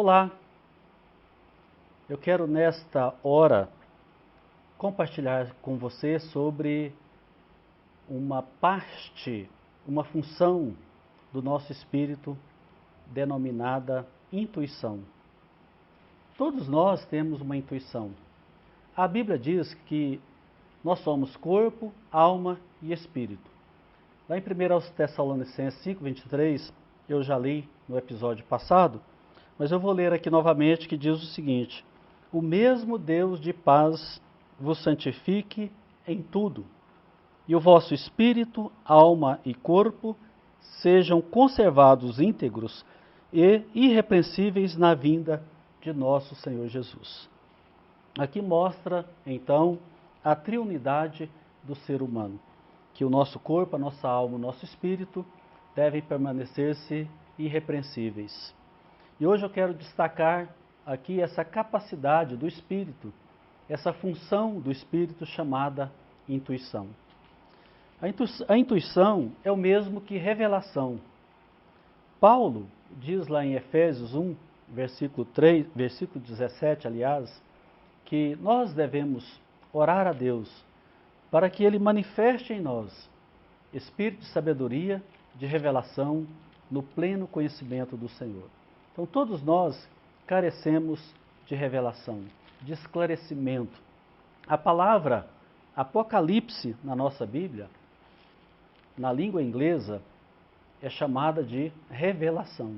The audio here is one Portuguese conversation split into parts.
Olá, eu quero nesta hora compartilhar com você sobre uma parte, uma função do nosso espírito denominada intuição. Todos nós temos uma intuição. A Bíblia diz que nós somos corpo, alma e espírito. Lá em 1 Tessalonicenses 5:23, eu já li no episódio passado, mas eu vou ler aqui novamente, que diz o seguinte: o mesmo Deus de paz vos santifique em tudo, e o vosso espírito, alma e corpo sejam conservados íntegros e irrepreensíveis na vinda de nosso Senhor Jesus. Aqui mostra, então, a triunidade do ser humano, que o nosso corpo, a nossa alma, o nosso espírito devem permanecer-se irrepreensíveis. E hoje eu quero destacar aqui essa capacidade do espírito, essa função do espírito chamada intuição. A intuição é o mesmo que revelação. Paulo diz lá em Efésios 1, versículo 17, aliás, que nós devemos orar a Deus para que Ele manifeste em nós espírito de sabedoria, de revelação, no pleno conhecimento do Senhor. Então todos nós carecemos de revelação, de esclarecimento. A palavra Apocalipse na nossa Bíblia, na língua inglesa, é chamada de revelação.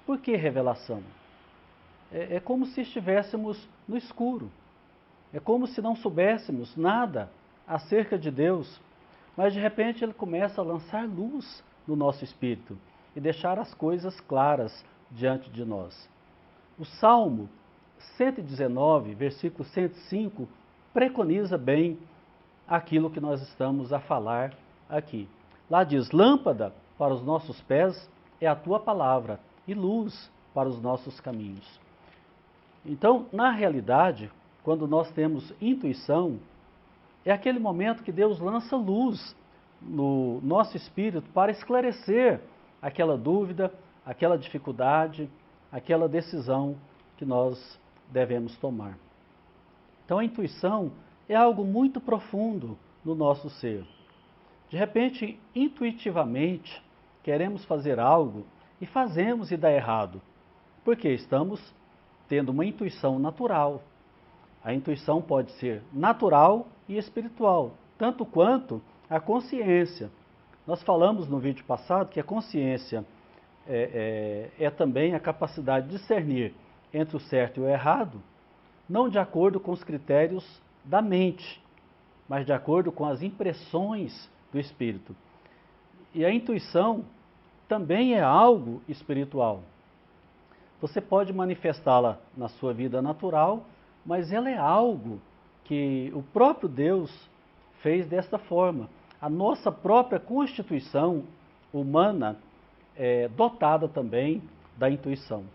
Por que revelação? É como se estivéssemos no escuro. É como se não soubéssemos nada acerca de Deus, mas de repente Ele começa a lançar luz no nosso espírito e deixar as coisas claras diante de nós. O Salmo 119, versículo 105, preconiza bem aquilo que nós estamos a falar aqui. Lá diz: lâmpada para os nossos pés é a tua palavra e luz para os nossos caminhos. Então, na realidade, quando nós temos intuição, é aquele momento que Deus lança luz no nosso espírito para esclarecer aquela dúvida, aquela dificuldade, aquela decisão que nós devemos tomar. Então a intuição é algo muito profundo no nosso ser. De repente, intuitivamente, queremos fazer algo e fazemos e dá errado, porque estamos tendo uma intuição natural. A intuição pode ser natural e espiritual, tanto quanto a consciência. Nós falamos no vídeo passado que a consciência é também a capacidade de discernir entre o certo e o errado, não de acordo com os critérios da mente, mas de acordo com as impressões do espírito. E a intuição também é algo espiritual. Você pode manifestá-la na sua vida natural, mas ela é algo que o próprio Deus fez desta forma. A nossa própria constituição humana é dotada também da intuição.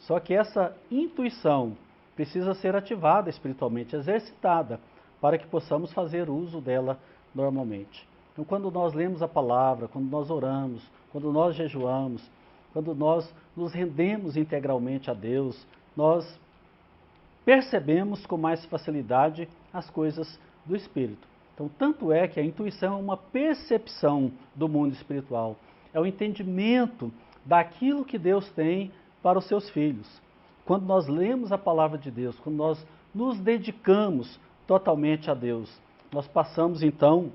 Só que essa intuição precisa ser ativada espiritualmente, exercitada, para que possamos fazer uso dela normalmente. Então, quando nós lemos a palavra, quando nós oramos, quando nós jejuamos, quando nós nos rendemos integralmente a Deus, nós percebemos com mais facilidade as coisas do Espírito. Então, tanto é que a intuição é uma percepção do mundo espiritual, é o entendimento daquilo que Deus tem para os seus filhos. Quando nós lemos a palavra de Deus, quando nós nos dedicamos totalmente a Deus, nós passamos então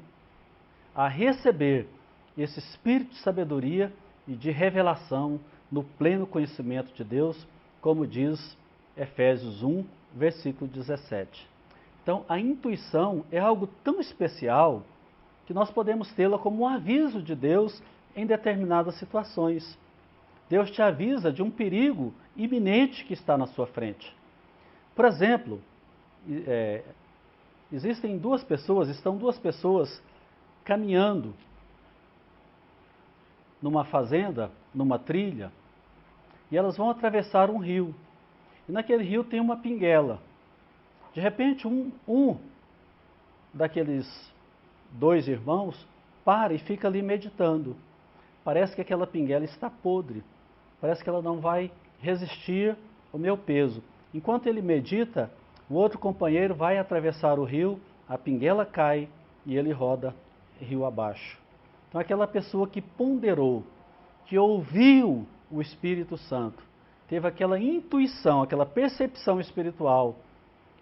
a receber esse espírito de sabedoria e de revelação no pleno conhecimento de Deus, como diz Efésios 1, versículo 17. Então, a intuição é algo tão especial que nós podemos tê-la como um aviso de Deus em determinadas situações. Deus te avisa de um perigo iminente que está na sua frente. Por exemplo, estão duas pessoas caminhando numa fazenda, numa trilha, e elas vão atravessar um rio. E naquele rio tem uma pinguela. De repente, um daqueles dois irmãos para e fica ali meditando. Parece que aquela pinguela está podre. Parece que ela não vai resistir ao meu peso. Enquanto ele medita, o outro companheiro vai atravessar o rio, a pinguela cai e ele roda rio abaixo. Então aquela pessoa que ponderou, que ouviu o Espírito Santo, teve aquela intuição, aquela percepção espiritual,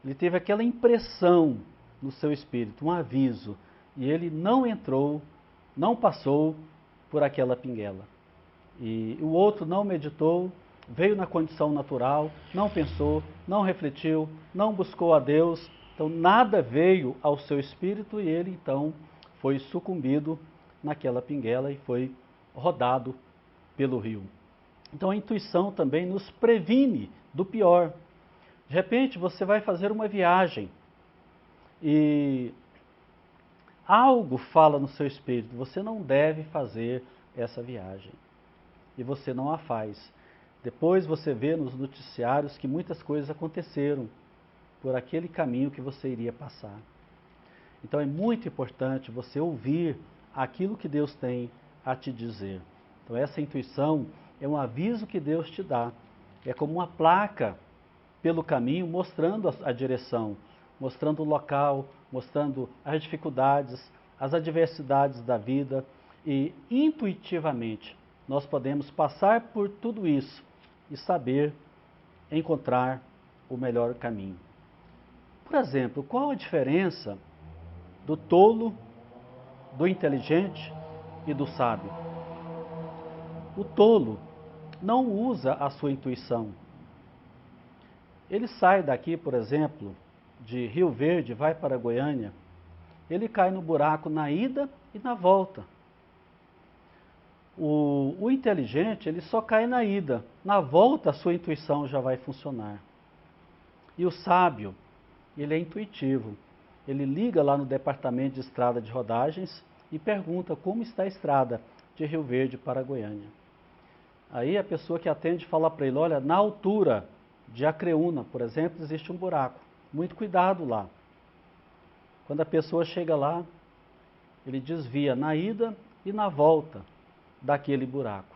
ele teve aquela impressão no seu espírito, um aviso, e ele não entrou, não passou por aquela pinguela. E o outro não meditou, veio na condição natural, não pensou, não refletiu, não buscou a Deus, então nada veio ao seu espírito e ele então foi sucumbido naquela pinguela e foi rodado pelo rio. Então a intuição também nos previne do pior. De repente você vai fazer uma viagem e algo fala no seu espírito, você não deve fazer essa viagem. E você não a faz. Depois você vê nos noticiários que muitas coisas aconteceram por aquele caminho que você iria passar. Então é muito importante você ouvir aquilo que Deus tem a te dizer. Então essa intuição é um aviso que Deus te dá. É como uma placa pelo caminho mostrando a direção, mostrando o local, mostrando as dificuldades, as adversidades da vida e intuitivamente nós podemos passar por tudo isso e saber encontrar o melhor caminho. Por exemplo, qual a diferença do tolo, do inteligente e do sábio? O tolo não usa a sua intuição. Ele sai daqui, por exemplo, de Rio Verde, vai para Goiânia, ele cai no buraco na ida e na volta. O inteligente, ele só cai na ida. Na volta, a sua intuição já vai funcionar. E o sábio, ele é intuitivo. Ele liga lá no departamento de estrada de rodagens e pergunta como está a estrada de Rio Verde para Goiânia. Aí a pessoa que atende fala para ele, olha, na altura de Acreúna, por exemplo, existe um buraco. Muito cuidado lá. Quando a pessoa chega lá, ele desvia na ida e na volta daquele buraco.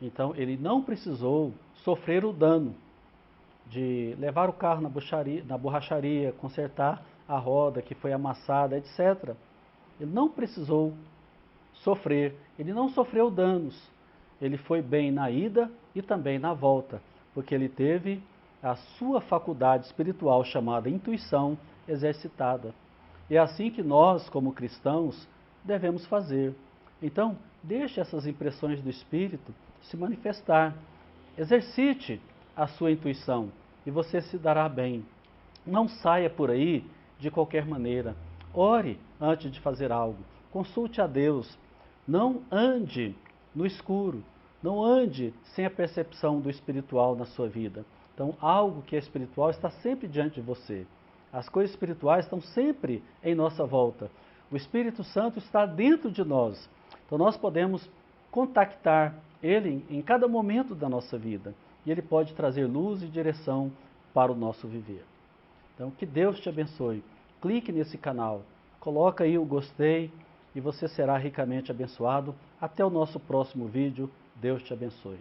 Então ele não precisou sofrer o dano de levar o carro na borracharia, consertar a roda que foi amassada, etc. Ele não precisou sofrer, ele não sofreu danos. Ele foi bem na ida e também na volta, porque ele teve a sua faculdade espiritual chamada intuição exercitada. E é assim que nós, como cristãos, devemos fazer. Então, deixe essas impressões do Espírito se manifestar. Exercite a sua intuição e você se dará bem. Não saia por aí de qualquer maneira. Ore antes de fazer algo. Consulte a Deus. Não ande no escuro. Não ande sem a percepção do espiritual na sua vida. Então, algo que é espiritual está sempre diante de você. As coisas espirituais estão sempre em nossa volta. O Espírito Santo está dentro de nós. Então nós podemos contactar Ele em cada momento da nossa vida. E Ele pode trazer luz e direção para o nosso viver. Então que Deus te abençoe. Clique nesse canal, coloca aí o gostei e você será ricamente abençoado. Até o nosso próximo vídeo. Deus te abençoe.